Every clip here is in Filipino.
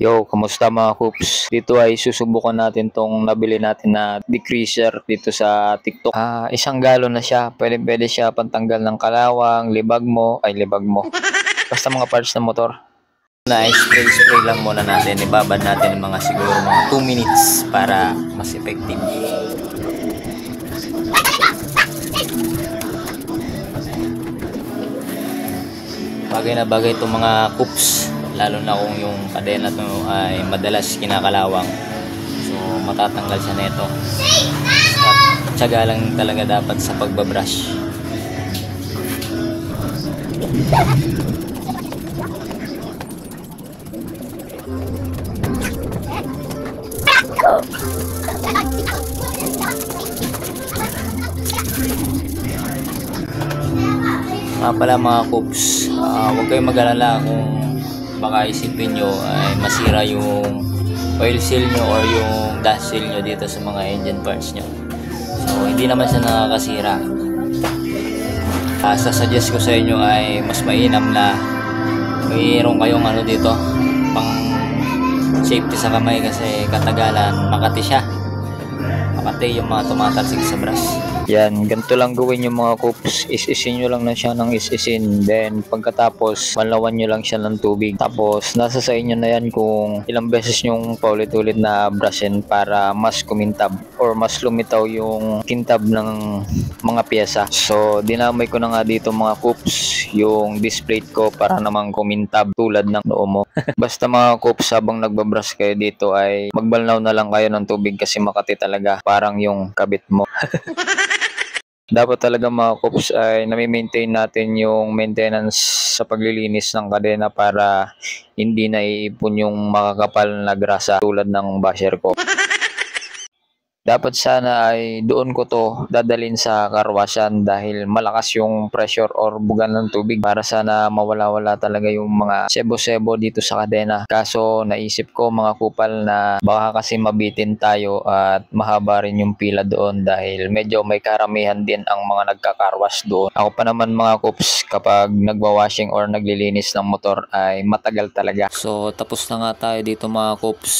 Yo, kamusta mga Coops? Dito ay susubukan natin tong nabili natin na decreaser dito sa TikTok. Isang galon na siya. Pwede siya pantanggal ng kalawang, libag mo. Basta mga parts ng motor. Spray lang muna natin. Ibabad natin mga siguro mga 2 minutes para mas effective. Bagay na bagay itong mga Coops. Lalo na kung yung kadena to ay madalas kinakalawang, so matatanggal siya nito at tiyaga lang talaga dapat sa pagbabrush. Pala mga Coops, huwag kayong mag-alala kung baka isipin nyo ay masira yung oil seal nyo or yung dust seal nyo dito sa mga engine parts nyo. So hindi naman siya nakakasira. Sasuggest ko sa inyo ay mas mainam na mayroon kayong dito pang safety sa kamay, kasi katagalan makati siya, makati yung mga tumatalsik sa brush. Yan, ganito lang gawin yung mga Coops. Is-isin nyo lang na siya ng is-isin. Then, pagkatapos, malawan nyo lang siya ng tubig. Tapos, nasa sa inyo na yan kung ilang beses nyong paulit-ulit na brushin para mas kumintab or mas lumitaw yung kintab ng mga pyesa. So, dinamay ko na nga dito mga Coops yung disc plate ko para namang kumintab tulad ng noo mo. Basta mga Coops, habang nagbabrush kayo dito ay magbalnaw na lang kayo ng tubig kasi makati talaga, parang yung kabit mo. Dapat talaga mga Coops ay nami-maintain natin yung maintenance sa paglilinis ng kadena para hindi naiipon yung makakapal na grasa tulad ng basher ko. Dapat sana ay doon ko to dadalhin sa karwasyan dahil malakas yung pressure or bugan ng tubig para sana mawala-wala talaga yung mga sebo-sebo dito sa kadena. Kaso naisip ko mga kupal na baka kasi mabitin tayo at mahaba rin yung pila doon dahil medyo may karamihan din ang mga nagkakarwas doon. Ako pa naman mga Coops, kapag nagwa-washing or naglilinis ng motor ay matagal talaga. So tapos na nga tayo dito mga Coops.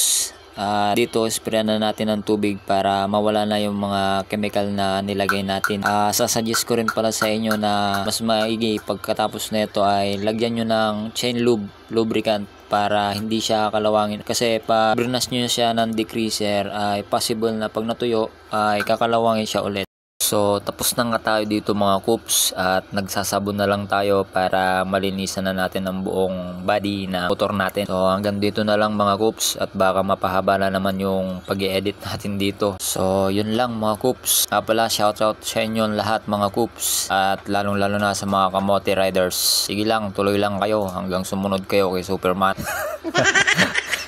Dito sprayan na natin ng tubig para mawala na yung mga chemical na nilagay natin. Sasuggest ko rin pala sa inyo na mas maigi pagkatapos na ito ay lagyan nyo ng chain lubricant para hindi siya kalawangin, kasi pag brunas nyo siya ng decreaser ay possible na pag natuyo ay kakalawangin siya ulit. So tapos na nga tayo dito mga Coops at nagsasabon na lang tayo para malinisan na natin ang buong body na motor natin. So hanggang dito na lang mga Coops at baka mapahaba na naman yung pag-i-edit natin dito. So yun lang mga Coops. Pala shoutout sa inyo lahat mga Coops at lalong lalo na sa mga kamote riders. Sige lang, tuloy lang kayo hanggang sumunod kayo kay Superman.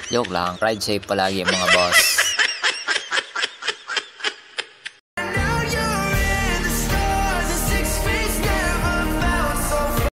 Joke lang, ride safe palagi mga boss.